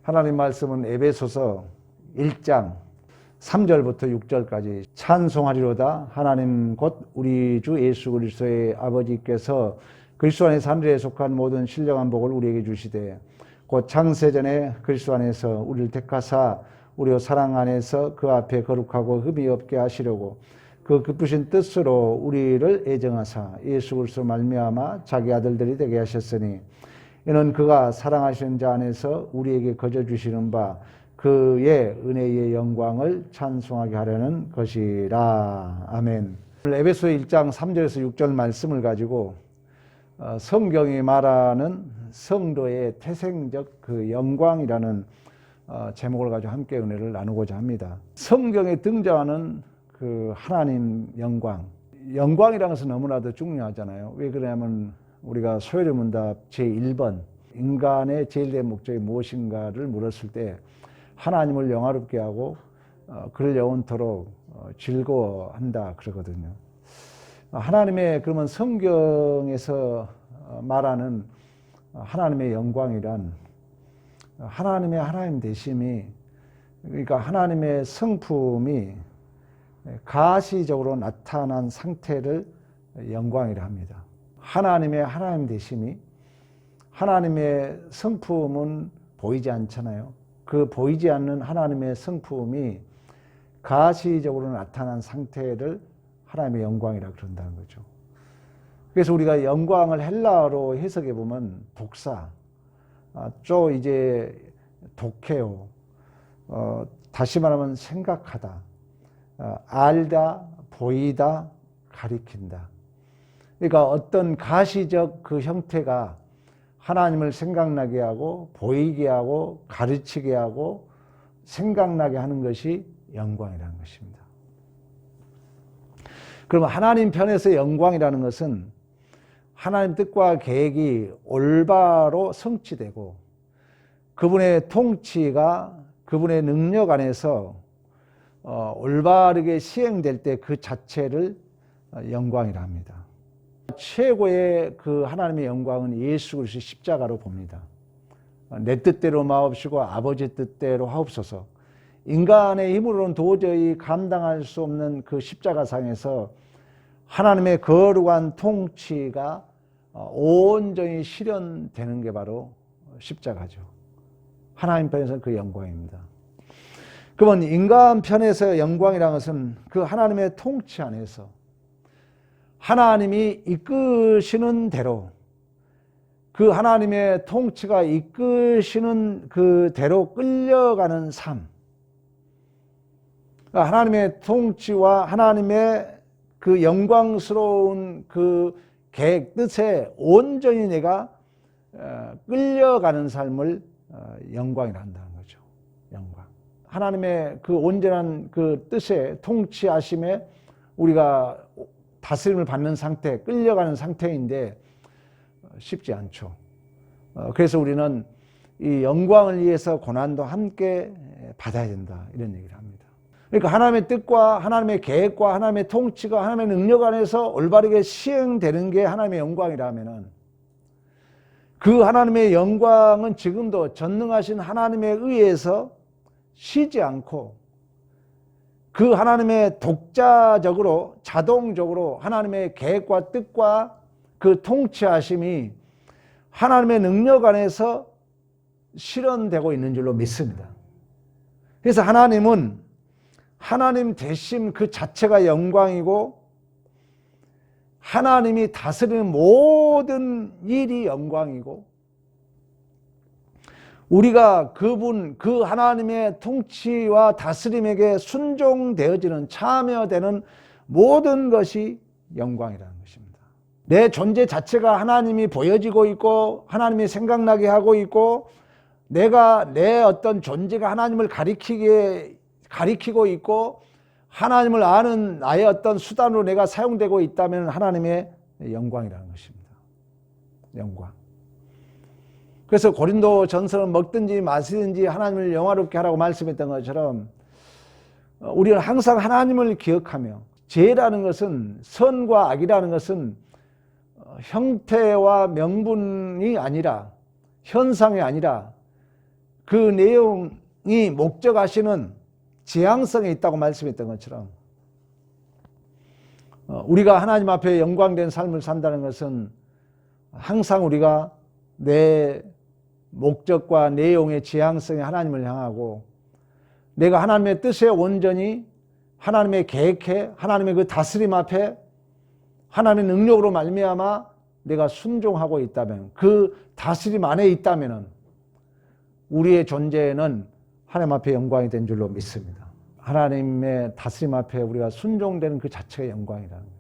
하나님 말씀은 에베소서 1장 3절부터 6절까지 찬송하리로다. 하나님 곧 우리 주 예수 그리스도의 아버지께서 그리스도 안에서 하늘에 속한 모든 신령한 복을 우리에게 주시되 곧 창세전에 그리스도 안에서 우리를 택하사 우리의 사랑 안에서 그 앞에 거룩하고 흠이 없게 하시려고 그 기쁘신 뜻으로 우리를 애정하사 예수 그리스도 말미암아 자기 아들들이 되게 하셨으니 이는 그가 사랑하시는 자 안에서 우리에게 거저 주시는 바 그의 은혜의 영광을 찬송하게 하려는 것이라. 아멘. 에베소 1장 3절에서 6절 말씀을 가지고 성경이 말하는 성도의 태생적 그 영광이라는 제목을 가지고 함께 은혜를 나누고자 합니다. 성경에 등장하는 그 하나님 영광, 영광이라는 것은 너무나도 중요하잖아요. 왜 그러냐면 우리가 소요리문답 제1번 인간의 제일된 목적이 무엇인가를 물었을 때 하나님을 영화롭게 하고 그를 영원토록 즐거워한다 그러거든요. 하나님의 그러면 성경에서 말하는 하나님의 영광이란 하나님의 하나님 되심이, 그러니까 하나님의 성품이 가시적으로 나타난 상태를 영광이라 합니다. 하나님의 하나님 되심이, 하나님의 성품은 보이지 않잖아요. 그 보이지 않는 하나님의 성품이 가시적으로 나타난 상태를 하나님의 영광이라 그런다는 거죠. 그래서 우리가 영광을 헬라어로 해석해 보면 독사, 또 이제 독해요. 다시 말하면 생각하다, 알다, 보이다, 가리킨다. 그러니까 어떤 가시적 그 형태가 하나님을 생각나게 하고 보이게 하고 가르치게 하고 생각나게 하는 것이 영광이라는 것입니다. 그러면 하나님 편에서 영광이라는 것은 하나님 뜻과 계획이 올바로 성취되고 그분의 통치가 그분의 능력 안에서 올바르게 시행될 때 그 자체를 영광이라 합니다. 최고의 그 하나님의 영광은 예수 그리스도의 십자가로 봅니다. 내 뜻대로 마옵시고 아버지 뜻대로 하옵소서. 인간의 힘으로는 도저히 감당할 수 없는 그 십자가상에서 하나님의 거룩한 통치가 온전히 실현되는 게 바로 십자가죠. 하나님 편에서는 그 영광입니다. 그러면 인간 편에서 영광이라는 것은 그 하나님의 통치 안에서 하나님이 이끄시는 대로, 그 하나님의 통치가 이끄시는 그 대로 끌려가는 삶, 하나님의 통치와 하나님의 그 영광스러운 그 계획 뜻에 온전히 내가 끌려가는 삶을 영광이라 한다는 거죠. 영광. 하나님의 그 온전한 그 뜻에 통치하심에 우리가 다스림을 받는 상태, 끌려가는 상태인데 쉽지 않죠. 그래서 우리는 이 영광을 위해서 고난도 함께 받아야 된다, 이런 얘기를 합니다. 그러니까 하나님의 뜻과 하나님의 계획과 하나님의 통치가 하나님의 능력 안에서 올바르게 시행되는 게 하나님의 영광이라 하면은 그 하나님의 영광은 지금도 전능하신 하나님에 의해서 쉬지 않고 그 하나님의 독자적으로 자동적으로 하나님의 계획과 뜻과 그 통치하심이 하나님의 능력 안에서 실현되고 있는 줄로 믿습니다. 그래서 하나님은 하나님 되심 그 자체가 영광이고 하나님이 다스리는 모든 일이 영광이고 우리가 그분 그 하나님의 통치와 다스림에게 순종되어지는 참여되는 모든 것이 영광이라는 것입니다. 내 존재 자체가 하나님이 보여지고 있고 하나님이 생각나게 하고 있고 내가 내 어떤 존재가 하나님을 가리키고 있고 하나님을 아는 나의 어떤 수단으로 내가 사용되고 있다면 하나님의 영광이라는 것입니다. 영광. 그래서 고린도 전서는 먹든지 마시든지 하나님을 영화롭게 하라고 말씀했던 것처럼 우리는 항상 하나님을 기억하며 죄라는 것은, 선과 악이라는 것은 형태와 명분이 아니라, 현상이 아니라 그 내용이 목적하시는 지향성에 있다고 말씀했던 것처럼 우리가 하나님 앞에 영광된 삶을 산다는 것은 항상 우리가 내 목적과 내용의 지향성에 하나님을 향하고 내가 하나님의 뜻에 온전히 하나님의 계획에 하나님의 그 다스림 앞에 하나님의 능력으로 말미암아 내가 순종하고 있다면 그 다스림 안에 있다면 우리의 존재는 하나님 앞에 영광이 된 줄로 믿습니다. 하나님의 다스림 앞에 우리가 순종되는 그 자체가 영광이라는 거예요.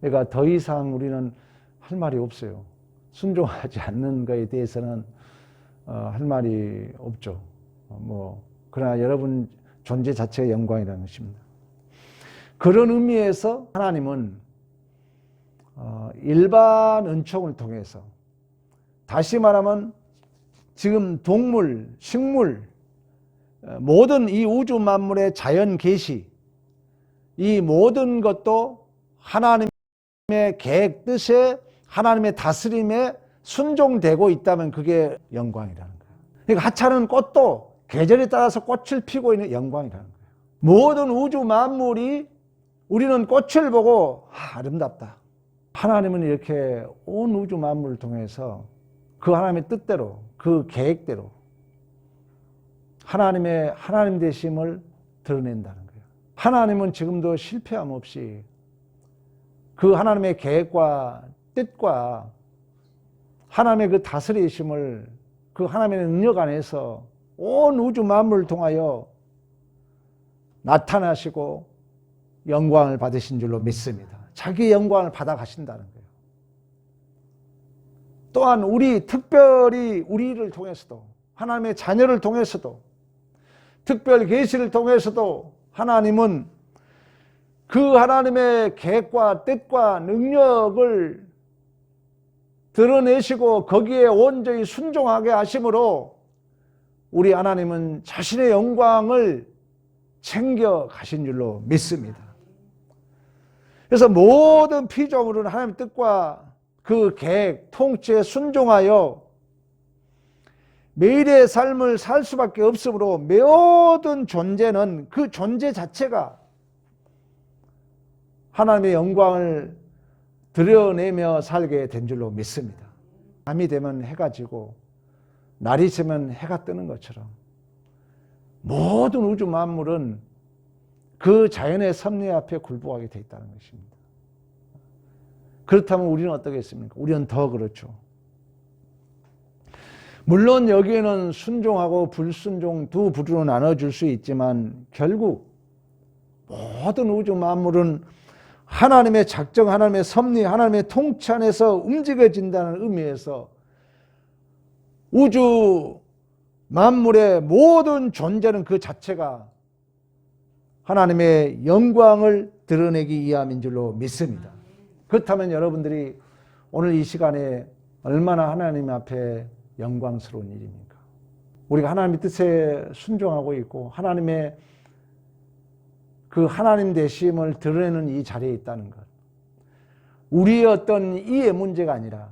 그러니까 더 이상 우리는 할 말이 없어요. 순종하지 않는 것에 대해서는 할 말이 없죠. 그러나 여러분 존재 자체가 영광이라는 것입니다. 그런 의미에서 하나님은 일반 은총을 통해서 다시 말하면 지금 동물, 식물, 모든 이 우주 만물의 자연 계시 이 모든 것도 하나님의 계획 뜻에 하나님의 다스림에 순종되고 있다면 그게 영광이라는 거예요. 그러니까 하찮은 꽃도 계절에 따라서 꽃을 피고 있는 영광이라는 거예요. 모든 우주 만물이 우리는 꽃을 보고 아름답다. 하나님은 이렇게 온 우주 만물을 통해서 그 하나님의 뜻대로 그 계획대로 하나님 되심을 드러낸다는 거예요. 하나님은 지금도 실패함 없이 그 하나님의 계획과 뜻과 하나님의 그 다스리심을 그 하나님의 능력 안에서 온 우주 만물을 통하여 나타나시고 영광을 받으신 줄로 믿습니다. 자기 영광을 받아 가신다는 거예요. 또한 특별히 우리를 통해서도 하나님의 자녀를 통해서도 특별 계시를 통해서도 하나님은 그 하나님의 계획과 뜻과 능력을 드러내시고 거기에 온전히 순종하게 하심으로 우리 하나님은 자신의 영광을 챙겨 가신 줄로 믿습니다. 그래서 모든 피조물은 하나님의 뜻과 그 계획, 통치에 순종하여 매일의 삶을 살 수밖에 없으므로 모든 존재는 그 존재 자체가 하나님의 영광을 드러내며 살게 된 줄로 믿습니다. 밤이 되면 해가 지고 날이 새면 해가 뜨는 것처럼 모든 우주 만물은 그 자연의 섭리 앞에 굴복하게 되어 있다는 것입니다. 그렇다면 우리는 어떻겠습니까? 우리는 더 그렇죠. 물론 여기에는 순종하고 불순종 두 부류로 나눠줄 수 있지만 결국 모든 우주 만물은 하나님의 작정, 하나님의 섭리, 하나님의 통치 안에서 움직여진다는 의미에서 우주 만물의 모든 존재는 그 자체가 하나님의 영광을 드러내기 위함인 줄로 믿습니다. 그렇다면 여러분들이 오늘 이 시간에 얼마나 하나님 앞에 영광스러운 일입니까? 우리가 하나님의 뜻에 순종하고 있고 하나님의 그 하나님 되심을 드러내는 이 자리에 있다는 것. 우리의 어떤 이의 문제가 아니라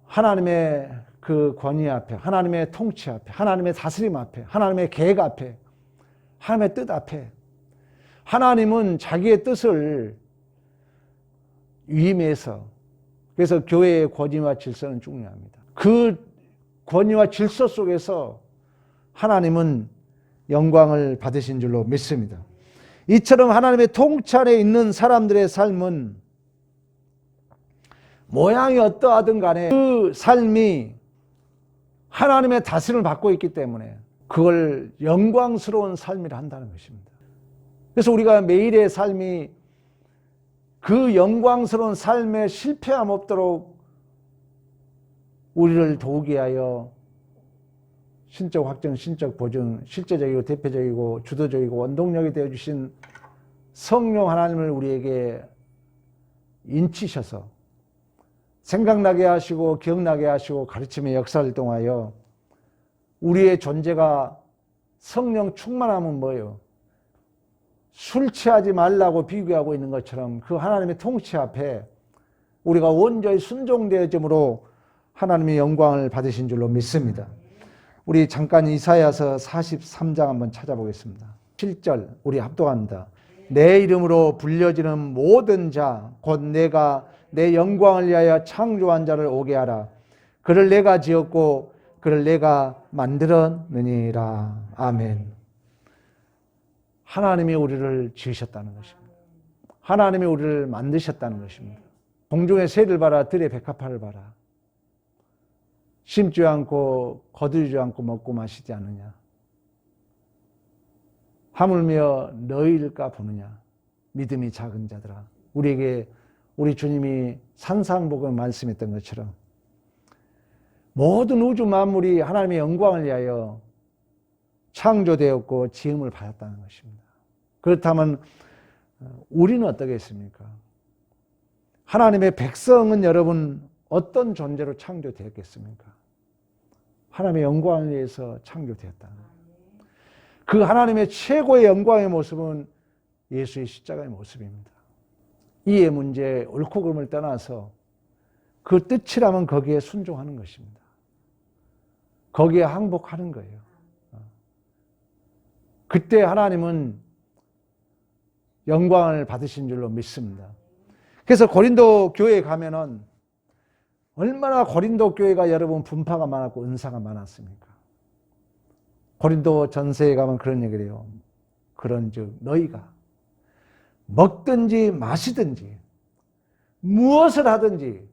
하나님의 그 권위 앞에, 하나님의 통치 앞에, 하나님의 다스림 앞에, 하나님의 계획 앞에, 하나님의 뜻 앞에 하나님은 자기의 뜻을 위임해서 그래서 교회의 권위와 질서는 중요합니다. 그 권위와 질서 속에서 하나님은 영광을 받으신 줄로 믿습니다. 이처럼 하나님의 통치 안에 있는 사람들의 삶은 모양이 어떠하든 간에 그 삶이 하나님의 다스림을 받고 있기 때문에 그걸 영광스러운 삶이라 한다는 것입니다. 그래서 우리가 매일의 삶이 그 영광스러운 삶에 실패함 없도록 우리를 도우기 위하여 신적 확정, 신적 보증, 실제적이고 대표적이고 주도적이고 원동력이 되어주신 성령 하나님을 우리에게 인치셔서 생각나게 하시고 기억나게 하시고 가르침의 역사를 통하여 우리의 존재가 성령 충만하면 뭐예요? 술 취하지 말라고 비교하고 있는 것처럼 그 하나님의 통치 앞에 우리가 온전히 순종되어짐으로 하나님의 영광을 받으신 줄로 믿습니다. 우리 잠깐 이사야서 43장 한번 찾아보겠습니다. 7절 우리 합독합니다. 내 이름으로 불려지는 모든 자 곧 내가 내 영광을 위하여 창조한 자를 오게 하라. 그를 내가 지었고 그를 내가 만들었느니라. 아멘. 하나님이 우리를 지으셨다는 것입니다. 하나님이 우리를 만드셨다는 것입니다. 공중의 새를 봐라, 들의 백합화를 봐라. 심지 않고 거두지 않고 먹고 마시지 않느냐. 하물며 너희일까 보느냐. 믿음이 작은 자들아. 우리에게 우리 주님이 산상복음에 말씀했던 것처럼 모든 우주 만물이 하나님의 영광을 위하여 창조되었고 지음을 받았다는 것입니다. 그렇다면 우리는 어떠겠습니까? 하나님의 백성은 여러분 어떤 존재로 창조되었겠습니까? 하나님의 영광을 위해서 창조되었다는 거예요. 그 하나님의 최고의 영광의 모습은 예수의 십자가의 모습입니다. 이해 문제, 옳고 그름을 떠나서 그 뜻이라면 거기에 순종하는 것입니다. 거기에 항복하는 거예요. 그때 하나님은 영광을 받으신 줄로 믿습니다. 그래서 고린도 교회에 가면은 얼마나 고린도 교회가 여러분 분파가 많았고 은사가 많았습니까? 고린도 전서에 가면 그런 얘기를 해요. 그런즉 너희가 먹든지 마시든지 무엇을 하든지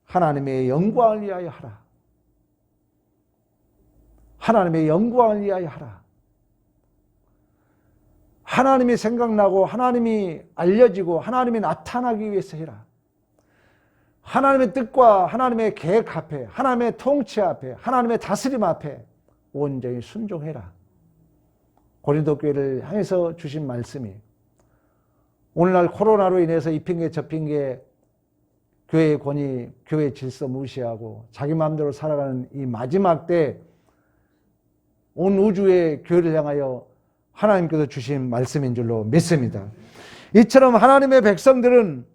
하나님의 영광을 위하여 하라. 하나님의 영광을 위하여 하라. 하나님이 생각나고 하나님이 알려지고 하나님이 나타나기 위해서 해라. 하나님의 뜻과 하나님의 계획 앞에, 하나님의 통치 앞에, 하나님의 다스림 앞에 온전히 순종해라. 고린도 교회를 향해서 주신 말씀이 오늘날 코로나로 인해서 이 핑계 저 핑계 교회의 권위, 교회의 질서 무시하고 자기 마음대로 살아가는 이 마지막 때 온 우주의 교회를 향하여 하나님께서 주신 말씀인 줄로 믿습니다. 이처럼 하나님의 백성들은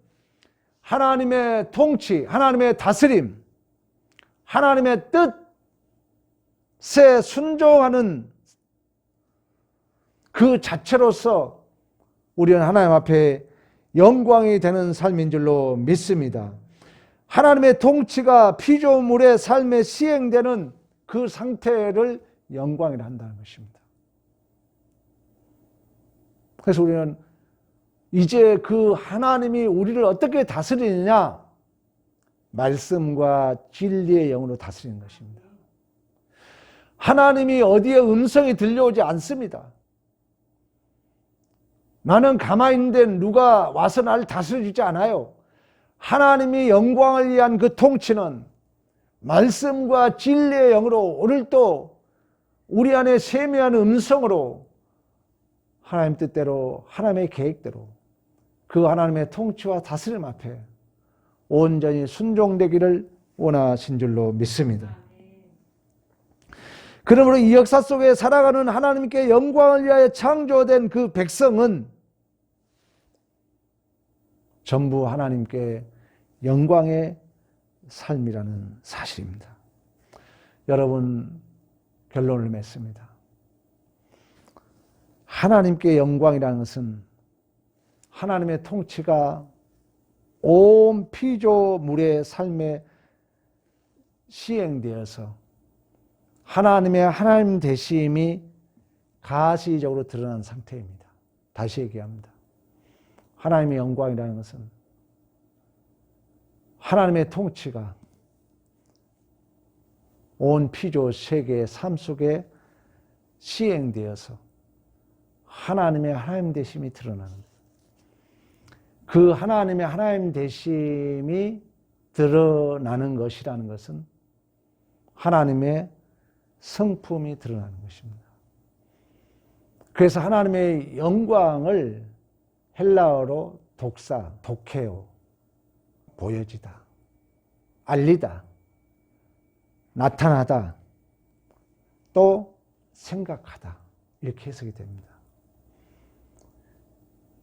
하나님의 통치, 하나님의 다스림, 하나님의 뜻에 순종하는 그 자체로서 우리는 하나님 앞에 영광이 되는 삶인 줄로 믿습니다. 하나님의 통치가 피조물의 삶에 시행되는 그 상태를 영광이라 한다는 것입니다. 그래서 우리는 이제 그 하나님이 우리를 어떻게 다스리느냐? 말씀과 진리의 영으로 다스리는 것입니다. 하나님이 어디에 음성이 들려오지 않습니다. 나는 가만히 있는데 누가 와서 나를 다스려주지 않아요. 하나님이 영광을 위한 그 통치는 말씀과 진리의 영으로 오늘도 우리 안에 세미한 음성으로 하나님 뜻대로 하나님의 계획대로 그 하나님의 통치와 다스림 앞에 온전히 순종되기를 원하신 줄로 믿습니다. 그러므로 이 역사 속에 살아가는 하나님께 영광을 위하여 창조된 그 백성은 전부 하나님께 영광의 삶이라는 사실입니다. 여러분, 결론을 맺습니다. 하나님께 영광이라는 것은 하나님의 통치가 온 피조물의 삶에 시행되어서 하나님의 하나님 되심이 가시적으로 드러난 상태입니다. 다시 얘기합니다. 하나님의 영광이라는 것은 하나님의 통치가 온 피조 세계의 삶 속에 시행되어서 하나님의 하나님 되심이 드러나는 그 하나님의 하나님 되심이 드러나는 것이라는 것은 하나님의 성품이 드러나는 것입니다. 그래서 하나님의 영광을 헬라어로 독사, 독해요, 보여지다, 알리다, 나타나다, 또 생각하다 이렇게 해석이 됩니다.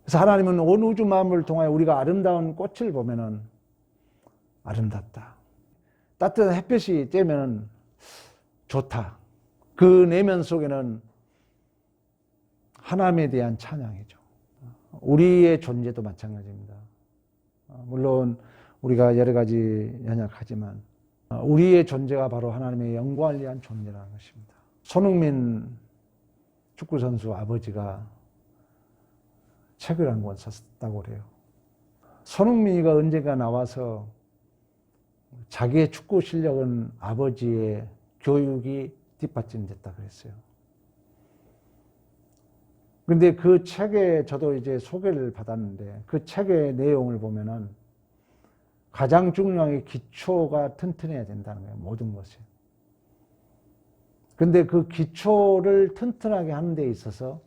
그래서 하나님은 온 우주 만물을 통하여 우리가 아름다운 꽃을 보면은 아름답다, 따뜻한 햇볕이 쬐면 좋다, 그 내면 속에는 하나님에 대한 찬양이죠. 우리의 존재도 마찬가지입니다. 물론 우리가 여러 가지 연약하지만 우리의 존재가 바로 하나님의 영광을 위한 존재라는 것입니다. 손흥민 축구선수 아버지가 책을 한 권 썼다고 그래요. 손흥민이가 언젠가 나와서 자기의 축구 실력은 아버지의 교육이 뒷받침됐다 그랬어요. 그런데 그 책에 저도 이제 소개를 받았는데 그 책의 내용을 보면은 가장 중요한 게 기초가 튼튼해야 된다는 거예요. 모든 것이. 근데 그 기초를 튼튼하게 하는 데 있어서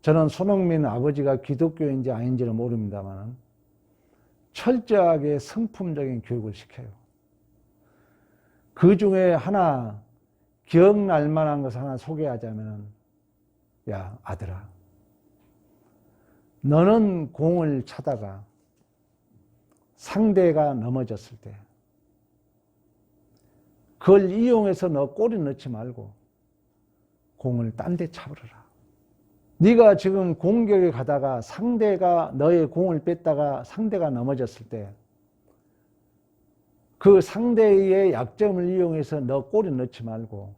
저는 손흥민 아버지가 기독교인지 아닌지는 모릅니다만 철저하게 성품적인 교육을 시켜요. 그 중에 하나 기억날 만한 것을 하나 소개하자면, 야 아들아, 너는 공을 차다가 상대가 넘어졌을 때 그걸 이용해서 너 골에 넣지 말고 공을 딴 데 차버려라. 네가 지금 공격에 가다가 상대가 너의 공을 뺐다가 상대가 넘어졌을 때 그 상대의 약점을 이용해서 너 골에 넣지 말고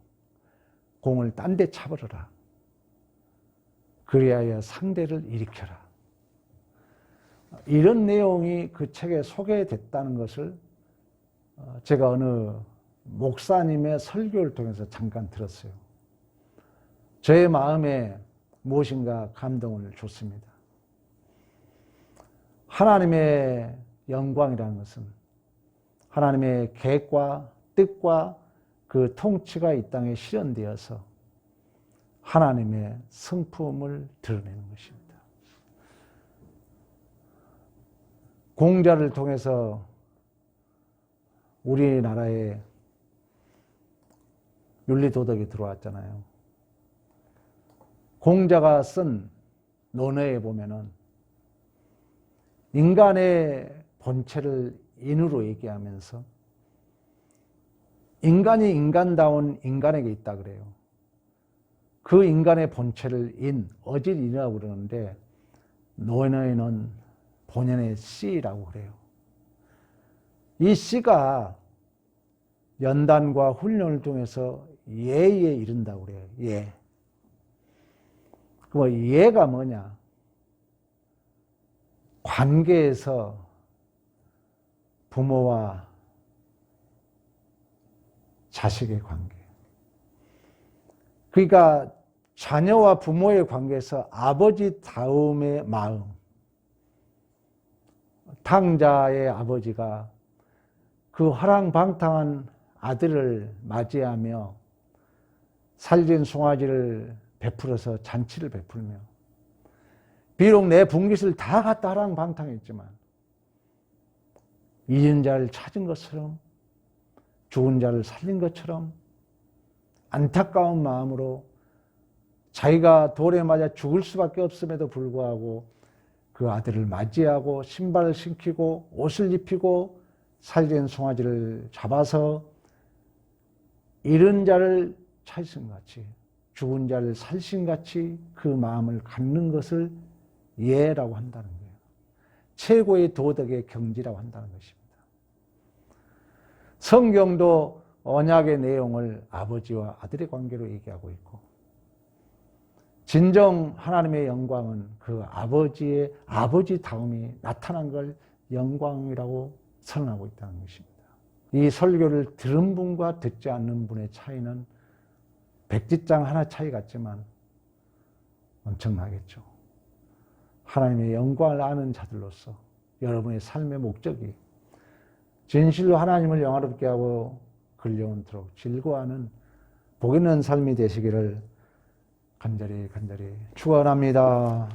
공을 딴 데 차버려라. 그리하여 상대를 일으켜라. 이런 내용이 그 책에 소개됐다는 것을 제가 어느 목사님의 설교를 통해서 잠깐 들었어요. 저의 마음에 무엇인가 감동을 줬습니다. 하나님의 영광이라는 것은 하나님의 계획과 뜻과 그 통치가 이 땅에 실현되어서 하나님의 성품을 드러내는 것입니다. 공자를 통해서 우리나라에 윤리도덕이 들어왔잖아요. 공자가 쓴 논어에 보면은 인간의 본체를 인으로 얘기하면서 인간이 인간다운 인간에게 있다 그래요. 그 인간의 본체를 어질인이라고 그러는데 논어에는 본연의 씨라고 그래요. 이 씨가 연단과 훈련을 통해서 예에 이른다고 그래요. 예. 그 예가 뭐냐? 관계에서 부모와 자식의 관계. 그러니까 자녀와 부모의 관계에서 아버지 다움의 마음. 탕자의 아버지가 그 화랑방탕한 아들을 맞이하며 살진 송아지를 베풀어서 잔치를 베풀며 비록 내 분깃을 다 갖다 화랑방탕했지만 잊은 자를 찾은 것처럼 죽은 자를 살린 것처럼 안타까운 마음으로 자기가 돌에 맞아 죽을 수밖에 없음에도 불구하고 그 아들을 맞이하고 신발을 신기고 옷을 입히고 살진 송아지를 잡아서 잃은 자를 찾으신 같이 죽은 자를 살신 같이 그 마음을 갖는 것을 예라고 한다는 거예요. 최고의 도덕의 경지라고 한다는 것입니다. 성경도 언약의 내용을 아버지와 아들의 관계로 얘기하고 있고 진정 하나님의 영광은 그 아버지의 아버지다움이 나타난 걸 영광이라고 선언하고 있다는 것입니다. 이 설교를 들은 분과 듣지 않는 분의 차이는 백지장 하나 차이 같지만 엄청나겠죠. 하나님의 영광을 아는 자들로서 여러분의 삶의 목적이 진실로 하나님을 영화롭게 하고 근려온도록 즐거워하는 복 있는 삶이 되시기를 간절히 축원합니다.